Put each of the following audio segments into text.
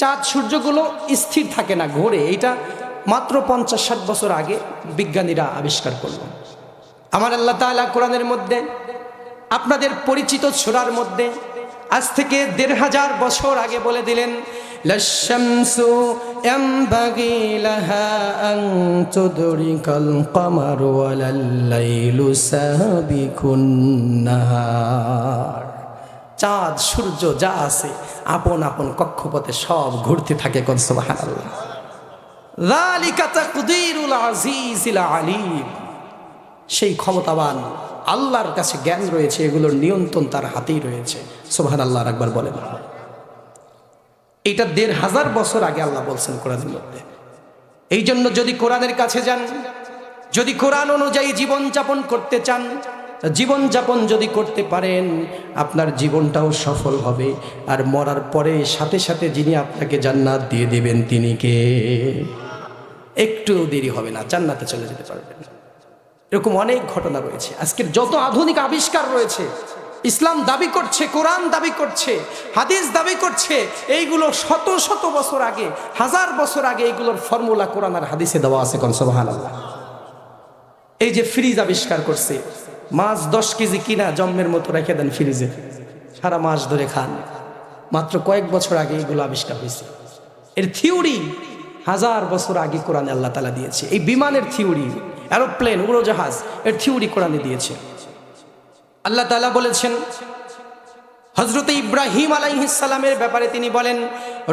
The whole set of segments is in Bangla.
চাঁদ সূর্যগুলো স্থির থাকে না, ঘোরে। এটা মাত্র 50-60 বছর আগে বিজ্ঞানীরা আবিষ্কার করল। আমার আল্লাহ তাআলা কোরআনের মধ্যে আপনাদের পরিচিত সূরার মধ্যে আজ থেকে 1500 বছর আগে বলে দিলেন, লাশ-শামসু ইয়ামবাগি লাহা আন তুদরিকাল কমার ওয়ালাল-লাইলু সাবিকুন নাহার। চাঁদ সূর্য যা আছে আপন আপন কক্ষপথে সব ঘুরতে থাকে। কোন সুবহানাল্লাহ। যালিকা তাকদীরুল আজিজিল আলীম। সেই ক্ষমতাবান আল্লাহর কাছে জ্ঞান রয়েছে, এগুলোর নিয়ন্ত্রণ তার হাতেই রয়েছে। সুবহানাল্লাহ একবার বলেন। এটা 1500 বছর আগে আল্লাহ বলছেন কোরআনের মধ্যে। এই জন্য যদি কোরআনের কাছে যান, যদি কোরআন অনুযায়ী জীবন যাপন করতে চান, জীবন যাপন যদি করতে পারেন, আপনার জীবনটাও সফল হবে। আর মরার পরে সাথে সাথে যিনি আপনাকে জান্নাত দিয়ে দেবেন তিনি কে? একটু দেরি হবে না, জান্নাতে চলে যেতে পারবেন। এরকম অনেক ঘটনা রয়েছে। আজকের যত আধুনিক আবিষ্কার রয়েছে, ইসলাম দাবি করছে, কোরআন দাবি করছে, হাদিস দাবি করছে, এইগুলো শত শত বছর আগে, 1000 বছর আগে এইগুলোর ফর্মুলা কোরআন আর হাদিসে দেওয়া আছে। কোন সুবহানাল্লাহ। এই যে ফ্রিজ আবিষ্কার করছে, মাছ 10 কেজি কিনা জম্মের মতো রেখে দেন ফ্রিজে, সারা মাস ধরে খান। মাত্র কয়েক বছর আগে এগুলো আবিষ্কার হয়েছে। এর থিওরি 1000 বছর আগে কোরআনে আল্লাহ তাআলা দিয়েছে। এই বিমানের থিওরি, এরোপ্লেন, উড়োজাহাজ, এর থিওরি কোরআনে দিয়েছে। আল্লাহ তাআলা বলেছেন হযরত ইব্রাহিম আলাইহিস সালামের ব্যাপারে, তিনি বলেন,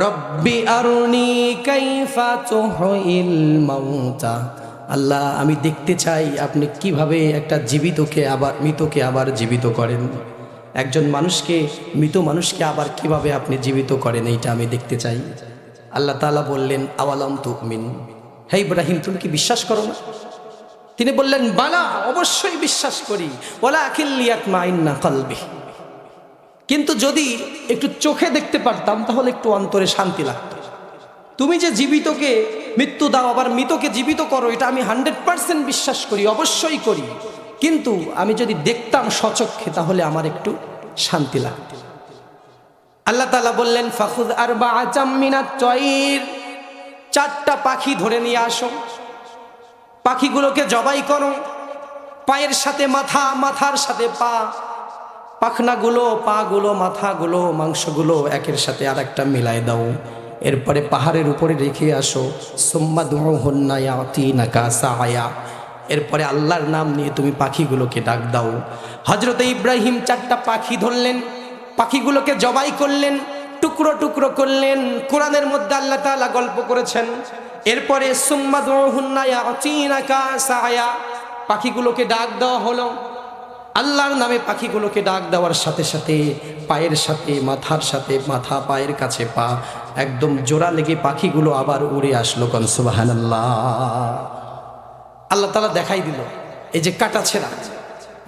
রব্বি আরুনি কাইফা তুহয়িল মাউতা। আল্লাহ, আমি দেখতে চাই আপনি কিভাবে একটা জীবিতকে আবার মৃতকে আবার জীবিত করেন। একজন মানুষকে, মৃত মানুষকে আবার কিভাবে আপনি জীবিত করেন, এইটা আমি দেখতে চাই। আল্লাহ তাআলা বললেন, আওয়ালাম তুমিন, হে ইব্রাহিম, তুমি কি বিশ্বাস করো না? তিনি বললেন, বালা, অবশ্যই বিশ্বাস করি, ওয়ালাকিন লিয়াতমাইন্না কলবি। কিন্তু যদি একটু চোখে দেখতে পারতাম তাহলে একটু অন্তরে শান্তি লাগতো। তুমি যে জীবিতকে মৃত্যু দাও আবার মৃতকে জীবিত করো, এটা আমি 100% বিশ্বাস করি, অবশ্যই করি। কিন্তু আমি যদি দেখতাম স্বচক্ষে তাহলে আমার একটু শান্তি লাগত। আল্লাহ তাআলা বললেন, ফাখুয আরবাআতাম মিনাত তায়র, 4টা পাখি ধরে নিয়ে আসো, পাখিগুলোকে জবাই করো, পায়ের সাথে মাথা, মাথার সাথে পা, পাখনাগুলো, পাগুলো, মাথাগুলো, মাংসগুলো একের সাথে আরেকটা মিলাই দাও। এরপরে পাহাড়ের উপরে রেখে আসো, সুম্মা দুউহুন্না ইয়াতিনাকা সাআয়া। এরপরে আল্লাহর নাম নিয়ে তুমি পাখিগুলোকে ডাক দাও। হযরত ইব্রাহিম 4টা পাখি ধরলেন, পাখিগুলোকে জবাই করলেন, টুকরো টুকরো করলেন। কোরআনের মধ্যে আল্লাহ তাআলা গল্প করেছেন। এরপরে সুম্মা দুউহুন্না ইয়াতিনাকা সাআয়া, পাখিগুলোকে ডাক দেওয়া হলো। আল্লাহর নামে পাখিগুলোকে ডাক দেওয়ার সাথে সাথে পায়ের সাথে মাথার সাথে মাথা, পায়ের কাছে পা, একদম জোড়া লেগে পাখিগুলো আবার উড়ে আসলো। কোন সুবহানাল্লাহ। আল্লাহ তাআলা দেখাই দিল এই যে কাটা ছেঁড়া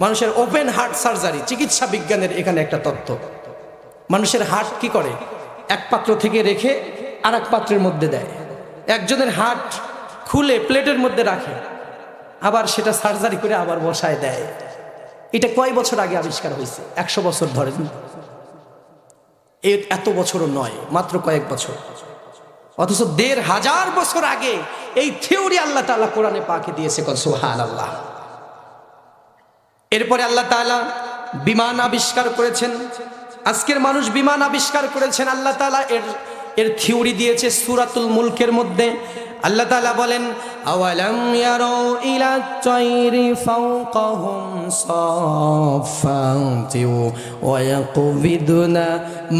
মানুষের ওপেন হার্ট সার্জারি, চিকিৎসা বিজ্ঞানের এখানে একটা তত্ত্ব। মানুষের হার্ট কি করে, এক পাত্র থেকে রেখে আর এক পাত্রের মধ্যে দেয়। একজনের হার্ট খুলে প্লেটের মধ্যে রাখে, আবার সেটা সার্জারি করে আবার বসায় দেয়। এটা কয় বছর আগে আবিষ্কার হয়েছে? 100 বছর ধরেন, এত বছরও নয়, মাত্র কয়েক বছর। অথচ 1500 বছর আগে এই থিওরি আল্লাহ তাআলা কোরআনে পাকে দিয়েছে। কোন সুবহানাল্লাহ। এরপরে আল্লাহ তাআলা বিমান আবিষ্কার করেছেন। আজকের মানুষ বিমান আবিষ্কার করেছেন, আল্লাহ তাআলা এর থিওরি দিয়েছে সূরাতুল মুলকের মধ্যে। আল্লাহ তাআলা বলেন, আওয়ালাম ইয়ারাউ ইলাত তায়রি ফাওকাহুম সাফফাতি ওয়া ইয়াকবিদুনা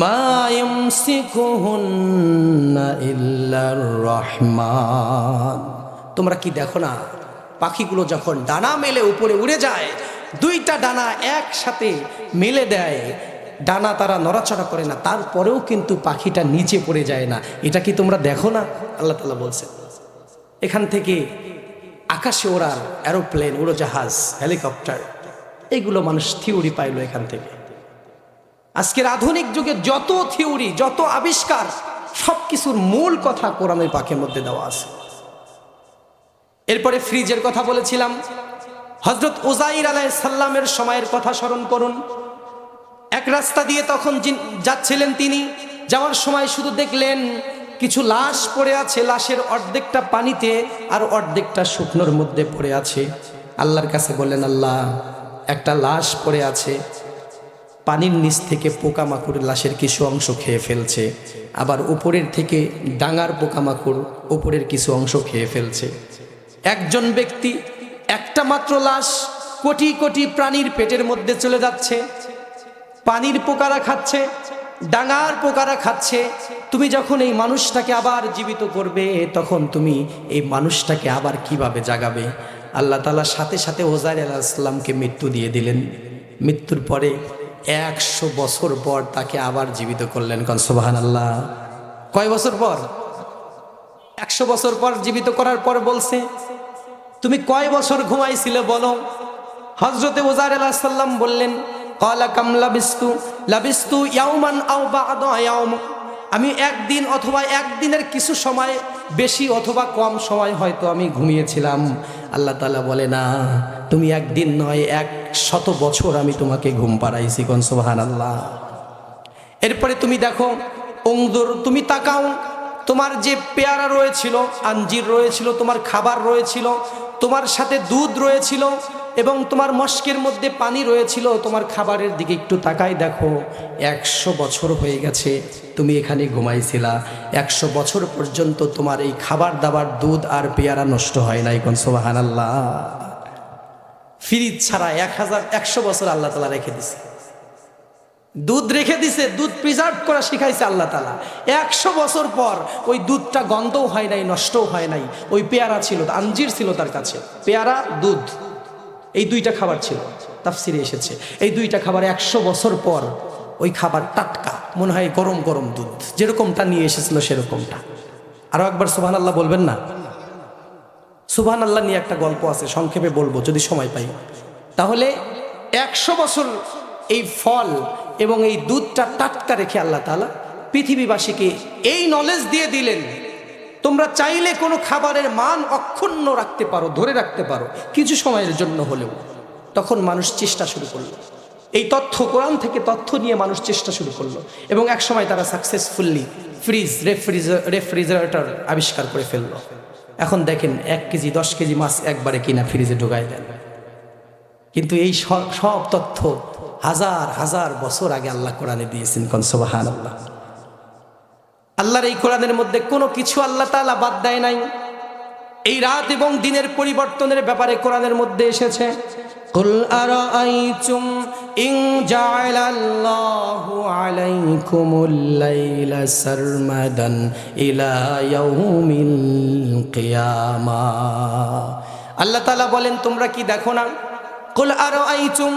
মা ইউমসিকুহুন্না ইল্লার রহমান। তোমরা কি দেখো না, পাখিগুলো যখন ডানা মেলে উপরে উড়ে যায়, 2টা ডানা একসাথে মেলে দেয়, ডানা তারা নড়াচড়া করে না, তারপরেও কিন্তু পাখিটা নিচে পড়ে যায় না। এটা কি তোমরা দেখো না? আল্লাহ তাআলা বলছেন। এখান থেকে আকাশে ওড়ার এরোপ্লেন, উড়োজাহাজ, হেলিকপ্টার, এগুলো মানুষ থিওরি পাইলো এখান থেকে। আজকের আধুনিক যুগে যত থিওরি, যত আবিষ্কার, সবকিছুর মূল কথা কোরআনের পাকের মধ্যে দেওয়া আছে। এরপরে ফ্রিজের কথা বলেছিলাম। হযরত উযাইর আলাইহিস সালামের সময়ের কথা স্মরণ করুন। এক রাস্তা দিয়ে তখন যাচ্ছিলেন তিনি, যাওয়ার সময় শুধু দেখলেন কিছু লাশ পড়ে আছে, লাশের অর্ধেকটা পানিতে আর অর্ধেকটা শুকনোর মধ্যে পড়ে আছে। আল্লাহর কাছে বললেন, আল্লাহ, একটা লাশ পড়ে আছে, পানির নিচ থেকে পোকামাকড় লাশের কিছু অংশ খেয়ে ফেলছে, আবার উপরের থেকে ডাঙার পোকামাকড় উপরের কিছু অংশ খেয়ে ফেলছে। একজন ব্যক্তি, একটা মাত্র লাশ কোটি কোটি প্রাণীর পেটের মধ্যে চলে যাচ্ছে, পানির পোকারা খাচ্ছে, ডাঙার পোকারা খাচ্ছে। তুমি যখন এই মানুষটাকে আবার জীবিত করবে, তখন তুমি এই মানুষটাকে আবার কিভাবে জাগাবে? আল্লাহ তাআলা সাথে সাথে উযাইর আলাইহিস সালামকে মৃত্যু দিয়ে দিলেন। মৃত্যুর পরে 100 বছর পর তাকে আবার জীবিত করলেন। কোন সুবহানাল্লাহ। কয় বছর পর? 100 বছর পর জীবিত করার পর বলছে, তুমি কয় বছর ঘুমাইছিলে বলো? হযরতে উযাইর আলাইহিস সালাম বললেন, ক্বালা কাম লাবিস্তু লাবিস্তু ইয়াওমান আও বা'দা ইয়াওম। আমি একদিন অথবা একদিনের কিছু সময় বেশি অথবা কম সময় হয়তো আমি ঘুমিয়েছিলাম। আল্লাহ তাআলা বলে, না, তুমি একদিন নয় 100 বছর আমি তোমাকে ঘুম পাড়াইছি। কোন সুবহানাল্লাহ। এরপরে তুমি দেখো, উনজুর, তুমি তাকাও, তোমার যে পেয়ারা রয়েছিল, আঞ্জির রয়েছিল, তোমার খাবার রয়েছিল, তোমার সাথে দুধ রয়েছিল এবং তোমার মশকের মধ্যে পানি রয়েছিল, তোমার খাবারের দিকে একটু তাকাই দেখো, 100 বছর হয়ে গেছে তুমি এখানে ঘুমাইছিলা। 100 বছর পর্যন্ত তোমার এই খাবার দাবার, দুধ আর পেয়ারা নষ্ট হয় নাই। কোন সুবহানাল্লাহ। ফ্রিজ ছাড়া 100 বছর আল্লাহ তাআলা রেখে দিছে। দুধ রেখে দিছে, দুধ প্রিজার্ভ করা শিখাইছে আল্লাহ তাআলা। 100 বছর পর ওই দুধটা গন্ধও হয় নাই, নষ্টও হয় নাই। ওই পেয়ারা ছিল, আঞ্জির ছিল তার কাছে, পেয়ারা, দুধ, এই দুইটা খাবার ছিল। তাফসিরে এসেছে এই দুইটা খাবার 100 বছর পর ওই খাবার টাটকা, মনে হয় গরম গরম দুধ, যেরকমটা নিয়ে এসেছিল সেরকমটা। আরো একবার সুবহানাল্লাহ বলবেন না? সুবহানাল্লাহ নিয়ে একটা গল্প আছে, সংক্ষেপে বলবো যদি সময় পাই। তাহলে 100 বছর এই ফল এবং এই দুধটা টাটকা রেখে আল্লাহ তাআলা পৃথিবীবাসীকে এই নলেজ দিয়ে দিলেন, তোমরা চাইলে কোনো খাবারের মান অক্ষুণ্ণ রাখতে পারো, ধরে রাখতে পারো কিছু সময়ের জন্য হলেও। তখন মানুষ চেষ্টা শুরু করলো, এই তথ্য, কোরআন থেকে তথ্য নিয়ে মানুষ চেষ্টা শুরু করলো এবং এক সময় তারা সাকসেসফুলি ফ্রিজ, রেফ্রিজারেটর আবিষ্কার করে ফেললো। এখন দেখেন 1 কেজি 10 কেজি মাছ একবারে কিনা ফ্রিজে ঢোকায় দেন। কিন্তু এই সব তথ্য হাজার হাজার বছর আগে আল্লাহ কোরআনে দিয়েছেন। কোন সুবহানাল্লাহ। আল্লাহর এই কোরআনের মধ্যে কোনো কিছু আল্লাহ তাআলা বাদ দেয় নাই। এই রাত এবং দিনের পরিবর্তনের ব্যাপারে কোরআনের মধ্যে এসেছে, কুল আরাআইতুম ইন জাআলাল্লাহু আলাইকুমুল লাইলা সারমাদান ইলা ইয়াউমিল কিয়ামাহ। আল্লাহ তাআলা বলেন, তোমরা কি দেখো না? কুল আরাআইতুম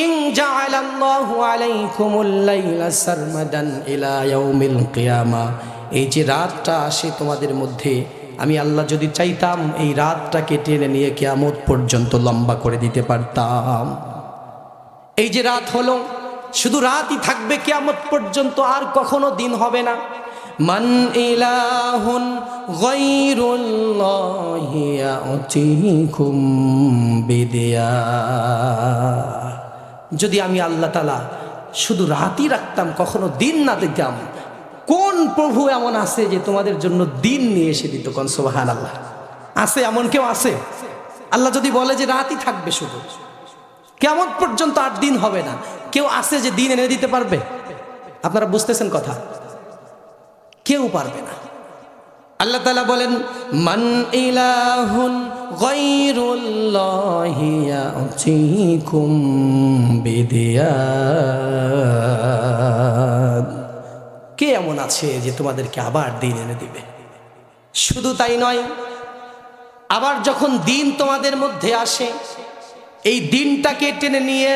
ইন জাআলাল্লাহু আলাইকুমুল লাইলা সারমাদান ইলা ইয়াউমিল কিয়ামাহ। এই যে রাতটা আসে তোমাদের মধ্যে, আমি আল্লাহ যদি চাইতাম এই রাতটাকে টেনে নিয়ে কিয়ামত পর্যন্ত লম্বা করে দিতে পারতাম। এই যে রাত হলো, শুধু রাতই থাকবে কিয়ামত পর্যন্ত, আর কখনো দিন হবে না। মান ইলাহুন গায়রুল্লাহি ইয়াতিকুম বিদিয়া। যদি আমি আল্লাহ তাআলা শুধু রাতই রাখতাম, কখনো দিন না দিতাম, কোন প্রভু এমন আছে যে তোমাদের জন্য দিন নিয়ে এসে দিত? কোন সুবহানাল্লাহ। আছে এমন কেউ? আছে? আল্লাহ যদি বলে যে রাতই থাকবে শুধু, কিয়ামত পর্যন্ত আর দিন হবে না, কেউ আছে যে দিন এনে দিতে পারবে? আপনারা বুঝতেছেন কথা? কেউ পারবে না। আল্লাহ তাআলা বলেন, মান ইলাহুন গায়রুল্লাহি ইয়াতিকুম বিদিয়া। কে এমন আছে যে তোমাদেরকে আবার দিন এনে দিবে? শুধু তাই নয়, আবার যখন দিন তোমাদের মধ্যে আসে, এই দিনটাকে টেনে নিয়ে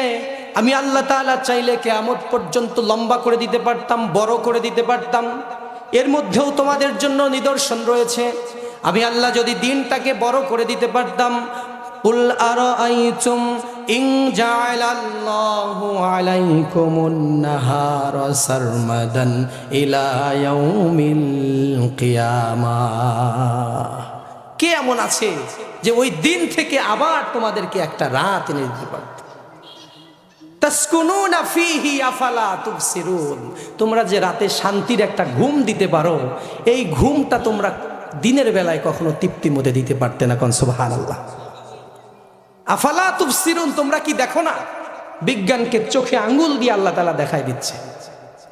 আমি আল্লাহ তাআলা চাইলে কিয়ামত পর্যন্ত লম্বা করে দিতে পারতাম, বড় করে দিতে পারতাম। এর মধ্যেও তোমাদের জন্য নিদর্শন রয়েছে। আমি আল্লাহ যদি দিনটাকে বড় করে দিতে পারতাম, কুল আরাআইতুম ইন জাআলাল্লাহু আলাইকুমুন নাহারা সারমাদান ইলা ইয়াউমিল কিয়ামাহ। কে এমন আছে যে ওই দিন থেকে আবার তোমাদেরকে একটা রাত এনে দিতে পারত? তাসকুনুনা ফীহি আফালা তুবসিরুন, তোমরা যে রাতে শান্তির একটা ঘুম দিতে পারো, এই ঘুমটা তোমরা দিনের বেলায় কখনো তৃপ্তি মধ্যে দিতে পারতে না। কোন সুবহানাল্লাহ। আফালা তুবসিরুন, তোমরা কি দেখো না? বিজ্ঞানকে চোখে আঙ্গুল দিয়ে আল্লাহ তাআলা দেখায় দিচ্ছে।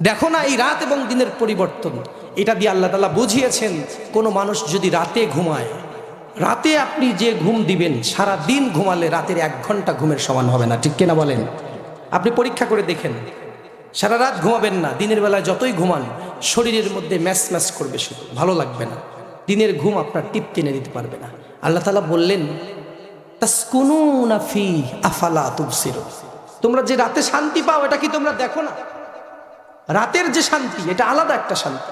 দেখো না এই রাত এবং দিনের পরিবর্তন? এটা দিয়ে আল্লাহ তাআলা বুঝিয়েছেন, কোনো মানুষ যদি রাতে ঘুমায়, রাতে আপনি যে ঘুম দিবেন সারা দিন ঘুমালে রাতের 1 ঘন্টা ঘুমের সমান হবে না। ঠিক কিনা বলেন? আপনি পরীক্ষা করে দেখেন, সারা রাত ঘুমাবেন না, দিনের বেলায় যতই ঘুমান শরীরের মধ্যে ম্যাচ ম্যাচ করবে, শুধু ভালো লাগবে না, দিনের ঘুম আপনার তৃপ্তি এনে দিতে পারবে না। আল্লাহ তাআলা বললেন তাসকুনুনা ফীহি আফালা তুবসিরুন, তোমরা যে রাতে শান্তি পাও এটা কি তোমরা দেখো না? রাতের যে শান্তি এটা আলাদা একটা শান্তি।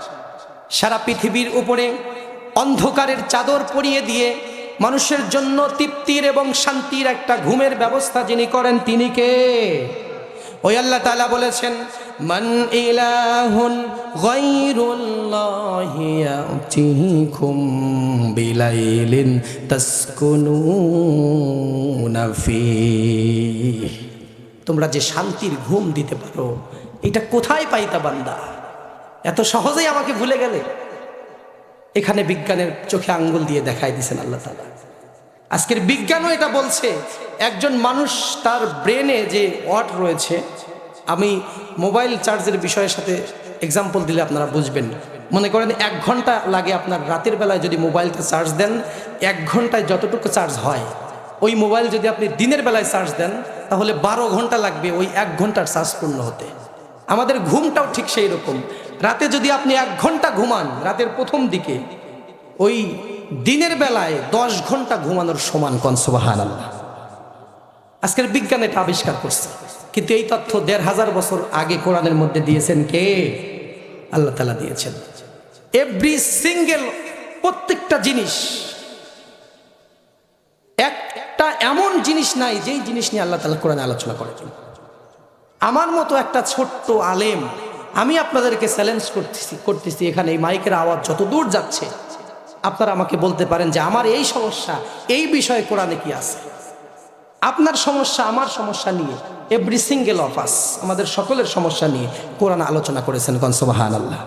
সারা পৃথিবীর উপরে অন্ধকারের চাদর পরিয়ে দিয়ে মানুষের জন্য তৃপ্তির এবং শান্তির একটা ঘুমের ব্যবস্থা যিনি করেন তিনি কে? ওই আল্লাহ তাআলা বলেছেন, মান ইলাহুন গায়রুল্লাহি ইয়াতিকুম বিলাইলিন তাসকুনুনা ফীহি, তোমরা যে শান্তির ঘুম দিতে পারো এটা কোথায় পাইতা বান্দা? এত সহজেই আমাকে ভুলে গেলে? এখানে বিজ্ঞানের চোখে আঙ্গুল দিয়ে দেখাই দিয়েছেন আল্লাহ তাআলা। আজকের বিজ্ঞানও এটা বলছে, একজন মানুষ তার ব্রেনে যে ওয়াট রয়েছে, আমি মোবাইল চার্জের বিষয়ের সাথে এক্সাম্পল দিলে আপনারা বুঝবেন। মনে করেন 1 ঘন্টা লাগে আপনার রাতের বেলায় যদি মোবাইলটা চার্জ দেন, 1 ঘন্টায় যতটুকু চার্জ হয়, ওই মোবাইল যদি আপনি দিনের বেলায় চার্জ দেন তাহলে 12 ঘন্টা লাগবে ওই 1 ঘন্টার চার্জ পূর্ণ হতে। আমাদের ঘুমটাও ঠিক সেই রকম। রাতে যদি আপনি 1 ঘন্টা ঘুমান রাতের প্রথম দিকে, ওই দিনের বেলায় 10 ঘন্টা ঘুমানোর সমান। কোন সুবহানাল্লাহ। আজকের বিজ্ঞান এটা আবিষ্কার করছে, কিন্তু এই তথ্য 1500 বছর আগে কোরআনের মধ্যে দিয়েছেন কে? আল্লাহ তাআলা দিয়েছেন। এভরি সিঙ্গেল, প্রত্যেকটা জিনিস, একটা এমন জিনিস নাই যেই জিনিস নিয়ে আল্লাহ তাআলা কোরআনে আলোচনা করেছেন। আমার মতো একটা ছোট্ট আলেম, আমি আপনাদেরকে চ্যালেঞ্জ করতেছি এখানে এই মাইকের আওয়াজ যত দূর যাচ্ছে, আপনারা আমাকে বলতে পারেন যে আমার এই সমস্যা, এই বিষয়ে কোরআনে কি আছে? আপনার সমস্যা আমার সমস্যা নিয়ে, এভরি সিঙ্গেল অফ আস, আমাদের সকলের সমস্যা নিয়ে কোরআন আলোচনা করেছেন। কোন সুবহানাল্লাহ।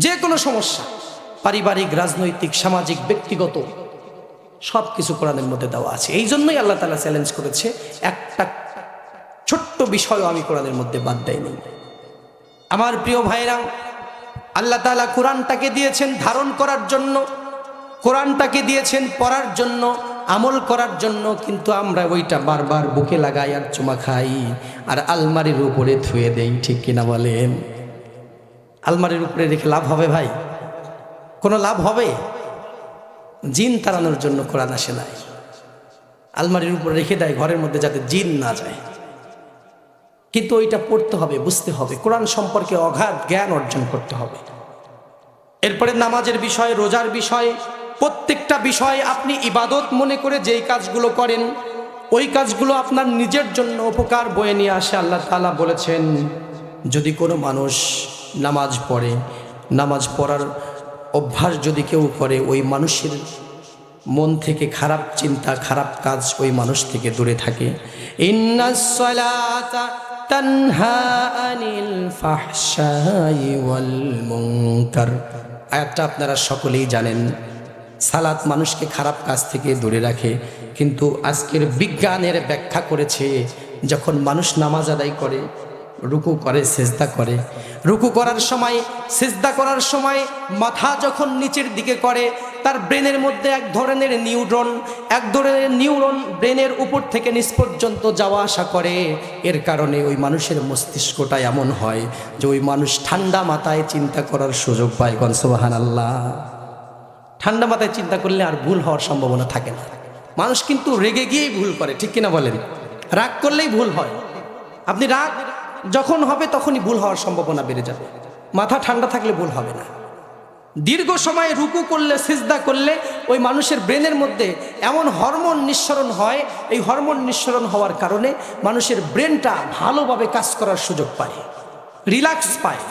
যে কোনো সমস্যা, পারিবারিক, রাজনৈতিক, সামাজিক, ব্যক্তিগত, সব কিছু কোরআনের মধ্যে দেওয়া আছে। এই জন্যই আল্লাহ তাআলা চ্যালেঞ্জ করেছে, একটা ছোট্ট বিষয়ও আমি কোরআনের মধ্যে বাদ দেইনি। আমার প্রিয় ভাইরা, আল্লাহ তাআলা কোরআনটাকে দিয়েছেন ধারণ করার জন্য, কোরআনটাকে দিয়েছেন পড়ার জন্য, আমল করার জন্য, কিন্তু আমরা ওইটা বারবার বুকে লাগাই আর চুমা খাই আর আলমারির উপরে থুয়ে দেই। ঠিক কিনা বলেন? আলমারির উপরে রেখে লাভ হবে ভাই? কোনো লাভ হবে? জিন তাড়ানোর জন্য কোরআন আসে নাই, আলমারির উপরে রেখে দেয় ঘরের মধ্যে যাতে জিন না যায়। কিন্তু ওইটা পড়তে হবে, বুঝতে হবে, কোরআন সম্পর্কে অগাধ জ্ঞান অর্জন করতে হবে। এরপরে নামাজের বিষয়, রোজার বিষয়, প্রত্যেকটা বিষয় আপনি ইবাদত মনে করে যেই কাজগুলো করেন, ওই কাজগুলো আপনার নিজের জন্য উপকার বয়ে নিয়ে আসে। আল্লাহ তাআলা বলেছেন, যদি কোনো মানুষ নামাজ পড়ে, নামাজ পড়ার অভ্যাস যদি কেউ করে, ওই মানুষের মন থেকে খারাপ চিন্তা, খারাপ কাজ ওই মানুষ থেকে দূরে থাকে। ইন্নাস সালাতা তানহা আনিল ফাহশাই ওয়াল মুনকার। আয়াতটা আপনারা সকলেই জানেন। সালাত মানুষকে খারাপ কাজ থেকে দূরে রাখে, কিন্তু আজকের বিজ্ঞানের ব্যাখ্যা করেছে, যখন মানুষ নামাজ আদায় করে, রুকু করে, সিজদা করে, রুকু করার সময়, সিজদা করার সময় মাথা যখন নিচের দিকে করে, তার ব্রেনের মধ্যে এক ধরনের নিউরন ব্রেনের উপর থেকে নিচ পর্যন্ত যাওয়া আসা করে। এর কারণে ওই মানুষের মস্তিষ্কটা এমন হয় যে ওই মানুষ ঠান্ডা মাথায় চিন্তা করার সুযোগ পায়। কোন সুবহানাল্লাহ। ঠান্ডা মাথায় চিন্তা করলে আর ভুল হওয়ার সম্ভাবনা থাকে না। মানুষ কিন্তু রেগে গিয়েই ভুল করে। ঠিক কিনা বলেন? রাগ করলেই ভুল হয়। আপনি রাগ যখন হবে তখনই ভুল হওয়ার সম্ভাবনা বেড়ে যাবে। মাথা ঠান্ডা থাকলে ভুল হবে না। দীর্ঘ সময় রুকু করলে, সিজদা করলে ওই মানুষের ব্রেনের মধ্যে এমন হরমোন নিঃসরণ হয়, এই হরমোন নিঃসরণ হওয়ার কারণে মানুষের ব্রেনটা ভালোভাবে কাজ করার সুযোগ পায়, রিল্যাক্স পায়,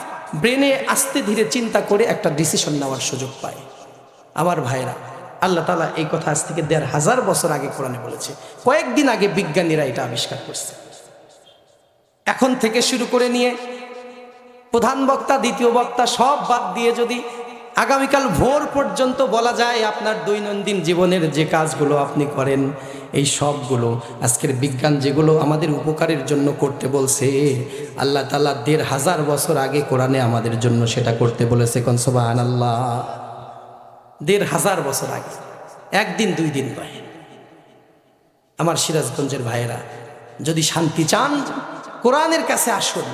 ব্রেনে আস্তে ধীরে চিন্তা করে একটা ডিসিশন নেওয়ার সুযোগ পায়। আমার ভাইরা, আল্লাহ তাআলা এই কথা আজ থেকে 1500 বছর আগে কোরআনে বলেছে। কয়েকদিন আগে বিজ্ঞানীরা এটা আবিষ্কার করছে। এখন থেকে শুরু করে নিয়ে প্রধান বক্তা দ্বিতীয় বক্তা সব বাদ দিয়ে যদি আগামীকাল ভোর পর্যন্ত বলা যায় আপনার দৈনন্দিন জীবনের যে কাজগুলো আপনি করেন, এই সবগুলো আজকের বিজ্ঞান যেগুলো আমাদের উপকারের জন্য করতে বলছে, আল্লাহ তাআলা ১৫০০ বছর আগে কোরআনে আমাদের জন্য সেটা করতে বলেছে। কোন সুবহানাল্লাহ। ১৫০০ বছর আগে, একদিন দুই দিন নয়। আমার সিরাজগঞ্জের ভাইয়েরা, যদি শান্তি চান কোরআনের কাছে আসুন,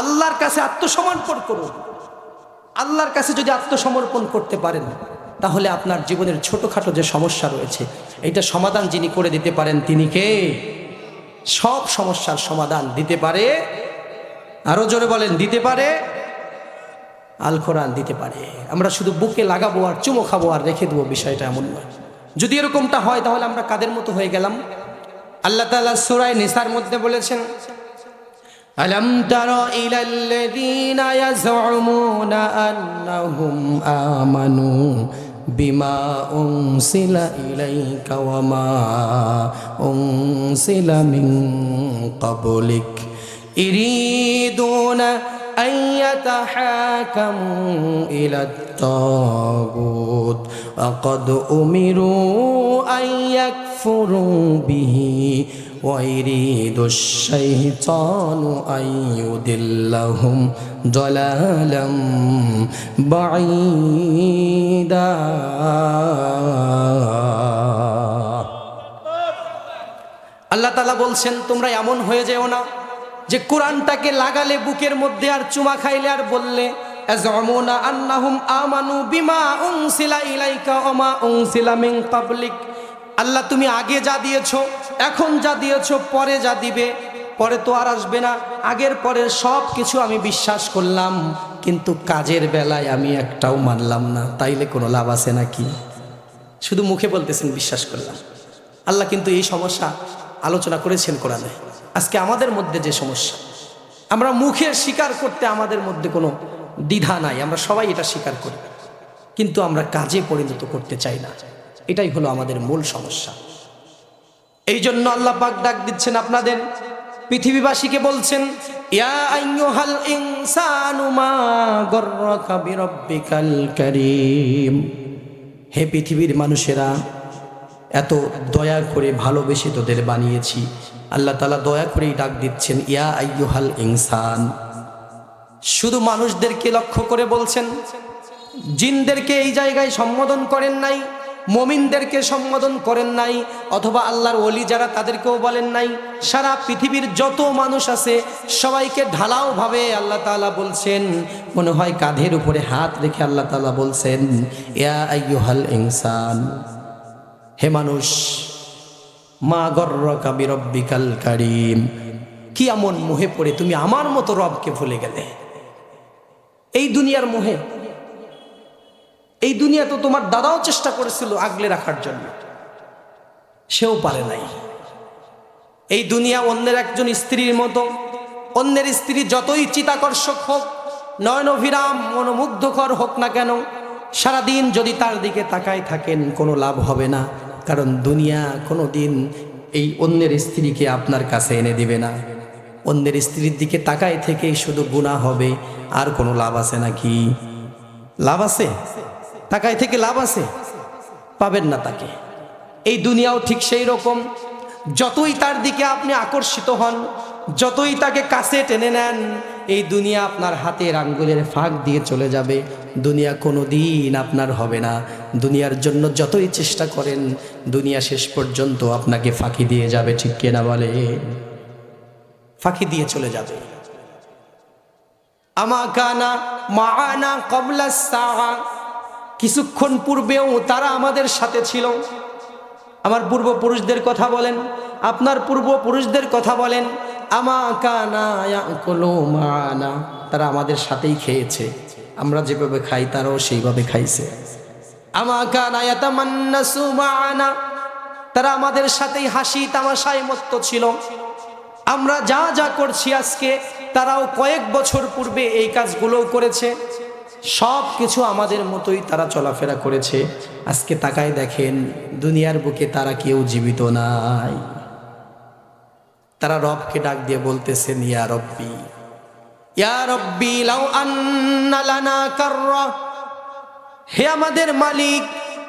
আল্লাহর কাছে আত্মসমর্পণ করুন। আল্লাহর কাছে যদি আত্মসমর্পণ করতে পারেন, তাহলে আপনার জীবনের ছোটখাটো যে সমস্যা রয়েছে, এটা সমাধান যিনি করে দিতে পারেন তিনি কে? সব সমস্যার সমাধান দিতে পারে। আরো জোরে বলেন, দিতে পারে। আল কোরআন দিতে পারে। আমরা শুধু বুকে লাগাবো আর চুমো খাবো আর রেখে দেবো, বিষয়টা এমন নয়। যদি এরকমটা হয় তাহলে আমরা কাদের মতো হয়ে গেলাম? আল্লাহ তাআলা সূরা নিসার মধ্যে বলেছেন, আলম তারা ইলাল্লাযীনা ইয়াজউমুনা আন্নাহুম আমানু বিমা উনসিলা ইলাইকা ওয়া মা উনসিলা মিন ক্বাবলিক ইরিদুনা আন ইয়াতাহাকামু ইলাত তাগুত আকাদ উমিরু আন ইয়াকফুরু বিহি وَيُرِيدُ الشَّيْطَانُ أَن يُضِلَّهُمْ ضَلَالًا بَعِيدًا। আল্লাহ তাআলা বলছেন, তোমরা এমন হয়ে যেও না যে কোরআনটাকে লাগালে বুকের মধ্যে আর চুমা খাইলে আর বললে আযউমুনা আন্নাহুম আমানু বিমা উনসিলা ইলাইকা ওয়া মা উনসিলা মিন ক্বাবলিক। আল্লাহ তুমি আগে যা দিয়েছো, এখন যা দিয়েছো, পরে যা দিবে, পরে তো আর আসবে না, আগের পরের সব কিছু আমি বিশ্বাস করলাম, কিন্তু কাজের বেলায় আমি একটাও মানলাম না। তাইলে কোনো লাভ আছে নাকি? শুধু মুখে বলতেছেন বিশ্বাস করলাম। আল্লাহ কিন্তু এই সমস্যা আলোচনা করেছেন কোরআনে। আজকে আমাদের মধ্যে যে সমস্যা, আমরা মুখে স্বীকার করতে আমাদের মধ্যে কোনো দ্বিধা নাই, আমরা সবাই এটা স্বীকার করি, কিন্তু আমরা কাজে পরিণত করতে চাই না। এটাই হলো আমাদের মূল সমস্যা। এই জন্য আল্লাহ পাক ডাক দিচ্ছেন আপনাদের পৃথিবীবাসীকে, বলছেন, ইয়া আইয়ুহাল ইনসানু মা গররাকা বিরাব্বিকাল কারীম। হে পৃথিবীর মানুষেরা, এত দয়া করে ভালোবেসে তোদের বানিয়েছি। আল্লাহ তাআলা দয়া করেই ডাক দিচ্ছেন, ইয়া আইয়ুহাল ইনসান। শুধু মানুষদেরকে লক্ষ্য করে বলছেন, জিনদেরকে এই জায়গায় সম্বোধন করেন নাই, মুমিনদেরকে সম্বোধন করেন নাই, অথবা আল্লাহর ওলি যারা তাদেরকেও বলেন নাই। সারা পৃথিবীর যত মানুষ আছে সবাইকে ঢালাও ভাবে আল্লাহ তাআলা বলছেন, মনে হয় কাঁধের উপরে হাত রেখে আল্লাহ তাআলা বলছেন, ইয়া আইয়ুহাল ইনসান, হে মানুষ, মা গররাকা বিরাব্বিকাল কারীম, কি এমন মোহে পড়ে তুমি আমার মতো রবকে ভুলে গেলে? এই দুনিয়ার মোহে। এই দুনিয়া তো তোমার দাদাও চেষ্টা করেছিল আগলে রাখার জন্য, সেও পারে নাই। এই দুনিয়া অন্যের একজন স্ত্রীর মতো। অন্যের স্ত্রী যতই চিতাকর্ষক হোক, নয়নভিরাম মনোমুগ্ধকর হোক না কেন, সারাদিন যদি তার দিকে তাকায় থাকেন কোনো লাভ হবে না। কারণ দুনিয়া কোনো দিন এই অন্যের স্ত্রীকে আপনার কাছে এনে দিবে না। অন্যের স্ত্রীর দিকে তাকায় থেকে শুধু গুনাহ হবে, আর কোনো লাভ আছে নাকি? লাভ আছে? তাকায় থেকে লাভ আছে? পাবেন না তাকে। এই দুনিয়াও ঠিক সেই রকম। যতই তার দিকে আপনি আকর্ষিত হন, যতই তাকে কাছে টেনে নেন, এই দুনিয়া আপনার হাতের আঙ্গুলের ফাঁক দিয়ে চলে যাবে। দুনিয়া কোনো দিন আপনার হবে না। দুনিয়ার জন্য যতই চেষ্টা করেন, দুনিয়া শেষ পর্যন্ত আপনাকে ফাঁকি দিয়ে যাবে। ঠিক কিনা বলে? ফাঁকি দিয়ে চলে যাবে। আমা কানা মাআনা ক্বাবলা সাআ, কিছুক্ষণ পূর্বেও তারা আমাদের সাথে ছিল। আমার পূর্বপুরুষদের কথা বলেন, আপনার পূর্বপুরুষদের কথা বলেন। আমা কানা ইয়াকুলু মাআনা, তারা আমাদের সাথেই খেয়েছে। আমরা যেভাবে খাই তারাও সেইভাবে খাইছে। আমা কানা ইয়াতামান্নাসু মাআনা, তারা আমাদের সাথেই হাসি তামাশায় মত্ত ছিল। আমরা যা যা করছি আজকে, তারাও কয়েক বছর পূর্বে এই কাজগুলোও করেছে। সব কিছু আমাদের মতোই তারা চলাফেরা করেছে। আজকে তাকায় দেখেন, দুনিয়ার বুকে তারা কেউ জীবিত নাই। তারা রবকে ডাক দিয়ে বলতেছেন, ইয়া রব্বি, ইয়া রব্বি লাউ আন্না লানা কাররা, হে আমাদের মালিক,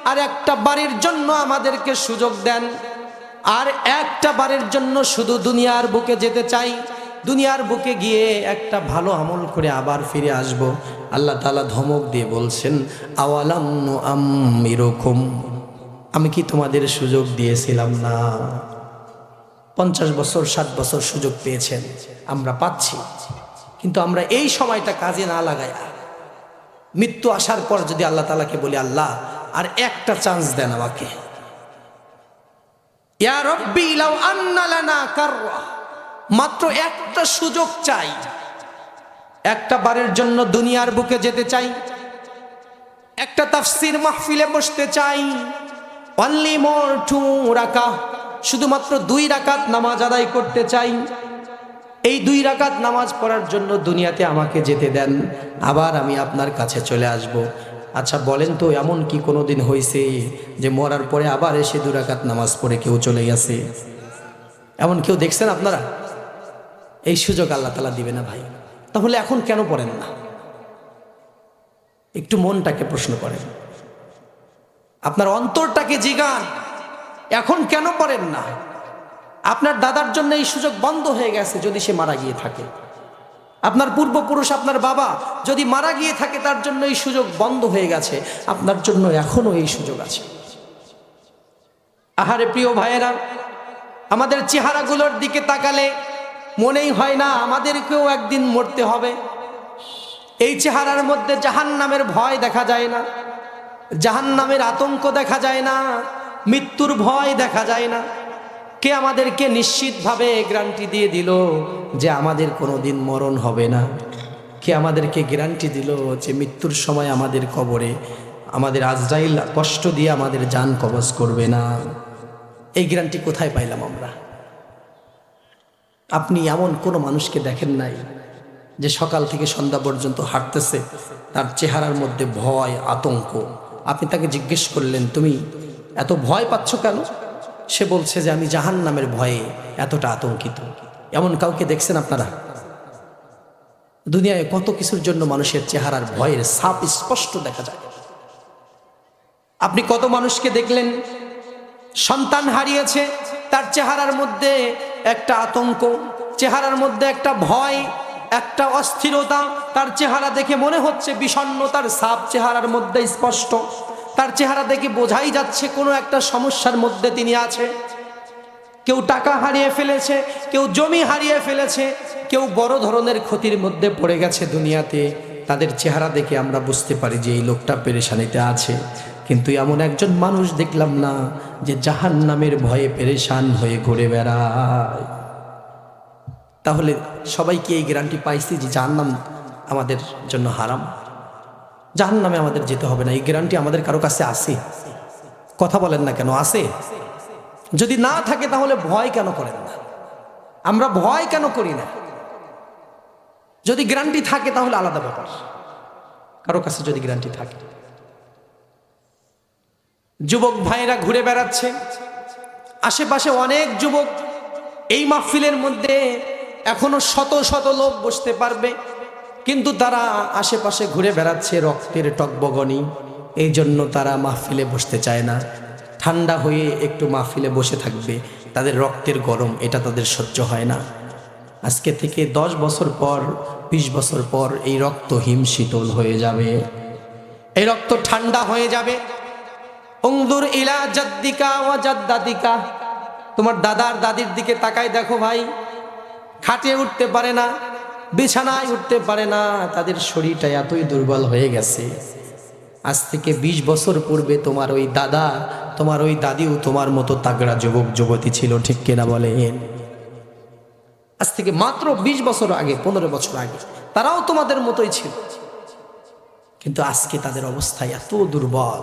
আর একটা বারের জন্য আমাদেরকে সুযোগ দেন, আর একটা বারের জন্য শুধু দুনিয়ার বুকে যেতে চাই, দুনিয়ার বুকে গিয়ে একটা ভালো আমল করে আবার ফিরে আসব। আল্লাহ তাআলা ধমক দিয়ে বলছেন, আওয়ালাম নুআম্মিরুকুম, আমি কি তোমাদের সুযোগ দিয়েছিলাম না? 50 বছর 60 বছর সুযোগ পেয়েছেন, আমরা পাচ্ছি, কিন্তু আমরা এই সময়টা কাজে না লাগাই মৃত্যু আসার পর যদি আল্লাহ তাআলাকে বলি, আল্লাহ আর একটা চান্স দেন আমাকে, ইয়া রব্বি লাউ আন্না লানা কাররা, মাত্র একটা সুযোগ চাই, একটা বারের জন্য দুনিয়ার বুকে যেতে চাই, একটা তাফসীর মাহফিলে বসতে চাই, অনলি মোর 2 রাকাত, শুধুমাত্র 2 রাকাত নামাজ আদায় করতে চাই, এই 2 রাকাত নামাজ পড়ার জন্য দুনিয়াতে আমাকে যেতে দেন, আবার আমি আপনার কাছে চলে আসব। আচ্ছা বলেন তো, এমন কি কোনোদিন হয়েছে যে মরার পরে আবার এসে 2 রাকাত নামাজ পড়ে কেউ চলে গেছে? এমন কেউ দেখছেন আপনারা? এই সুযোগ আল্লাহ তাআলা দিবে না ভাই। তাহলে এখন কেন পড়েন না? একটু মনটাকে প্রশ্ন করেন, আপনার অন্তরটাকে জিগান, এখন কেন পড়েন না? আপনার দাদার জন্য এই সুযোগ বন্ধ হয়ে গেছে যদি সে মারা গিয়ে থাকে, আপনার পূর্বপুরুষ আপনার বাবা যদি মারা গিয়ে থাকে তার জন্য এই সুযোগ বন্ধ হয়ে গেছে, আপনার জন্য এখনো এই সুযোগ আছে। আহারে প্রিয় ভাইয়েরা, আমাদের চেহারাগুলোর দিকে তাকালে মনেই হয় না আমাদেরকেও একদিন মরতে হবে। এই চেহারার মধ্যে জাহান্নামের ভয় দেখা যায় না, জাহান্নামের আতঙ্ক দেখা যায় না, মৃত্যুর ভয় দেখা যায় না। কে আমাদেরকে নিশ্চিতভাবে গ্যারান্টি দিয়ে দিল যে আমাদের কোনোদিন মরণ হবে না? কে আমাদেরকে গ্যারান্টি দিল যে মৃত্যুর সময় আমাদের কবরে আমাদের আজরাইল কষ্ট দিয়ে আমাদের জান কবজ করবে না? এই গ্যারান্টি কোথায় পাইলাম আমরা? আপনি এমন কোনো মানুষকে দেখেন নাই যে সকাল থেকে সন্ধ্যা পর্যন্ত হাঁটতেছে, তার চেহারার মধ্যে ভয় আতঙ্ক? আপনি তাকে জিজ্ঞেস করলেন, তুমি এত ভয় পাচ্ছ কেন? সে বলছে যে আমি জাহান্নামের ভয়ে এতটা আতঙ্কিত। এমন কাউকে দেখছেন আপনারা? দুনিয়ায় কত কিছুর জন্য মানুষের চেহারার ভয়ের ছাপ স্পষ্ট দেখা যায়। আপনি কত মানুষকে দেখলেন সন্তান হারিয়েছে, তার চেহারার মধ্যে একটা আতঙ্ক, চেহারার মধ্যে একটা ভয়, একটা অস্থিরতা, তার চেহারা দেখে মনে হচ্ছে বিষণ্ণতার ছাপ চেহারার মধ্যে স্পষ্ট, তার চেহারা দেখে বোঝাই যাচ্ছে কোনো একটা সমস্যার মধ্যে তিনি আছে। কেউ টাকা হারিয়ে ফেলেছে, কেউ জমি হারিয়ে ফেলেছে, কেউ বড় ধরনের ক্ষতির মধ্যে পড়ে গেছে দুনিয়াতে। তাদের চেহারা দেখে আমরা বুঝতে পারি যে এই লোকটা পেরেশানিতে আছে। কিন্তু এমন একজন মানুষ দেখলাম না যে জাহান্নামের ভয়ে পেরেশান হয়ে ঘুরে বেড়ায়। তাহলে সবাই কি এই গ্যারান্টি পাইছি যে জাহান্নাম আমাদের জন্য হারাম, জাহান্নামে আমাদের যেতে হবে না? এই গ্যারান্টি আমাদের কারো কাছে আছে? কথা বলেন না কেন, আছে? যদি না থাকে তাহলে ভয় কেন করেন না? আমরা ভয় কেন করি না? যদি গ্যারান্টি থাকে তাহলে আলাদা ব্যাপার, কারো কাছে যদি গ্যারান্টি থাকে। যুবক ভাইরা ঘুরে বেড়াচ্ছে, আশেপাশে অনেক যুবক, এই মাহফিলের মধ্যে এখনো শত শত লোক বসতে পারবে, কিন্তু তারা আশেপাশে ঘুরে বেড়াচ্ছে রক্তের টকবগনি, এই জন্য তারা মাহফিলে বসতে চায় না। ঠান্ডা হয়ে একটু মাহফিলে বসে থাকবে, তাদের রক্তের গরম, এটা তাদের সহ্য হয় না। আজকে থেকে 10 বছর পর 20 বছর পর এই রক্ত হিমশীতল হয়ে যাবে, এই রক্ত ঠান্ডা হয়ে যাবে। উনজুর ইলা জাদ্দিকা ওয়া জাদ্দাতিকা, তোমার দাদার দাদির দিকে তাকাই দেখো ভাই, খাটে উঠতে পারে না, বিছানায় উঠতে পারে না, তাদের শরীরটা এতই দুর্বল হয়ে গেছে। আজ থেকে 20 বছর পূর্বে তোমার ওই দাদা, তোমার ওই দাদিও তোমার মতো তাগড়া যুবক যুবতী ছিল, ঠিক কিনা বলেন? আজ থেকে মাত্র 20 বছর আগে, 15 বছর আগে তারাও তোমাদের মতোই ছিল, কিন্তু আজকে তাদের অবস্থা এত দুর্বল।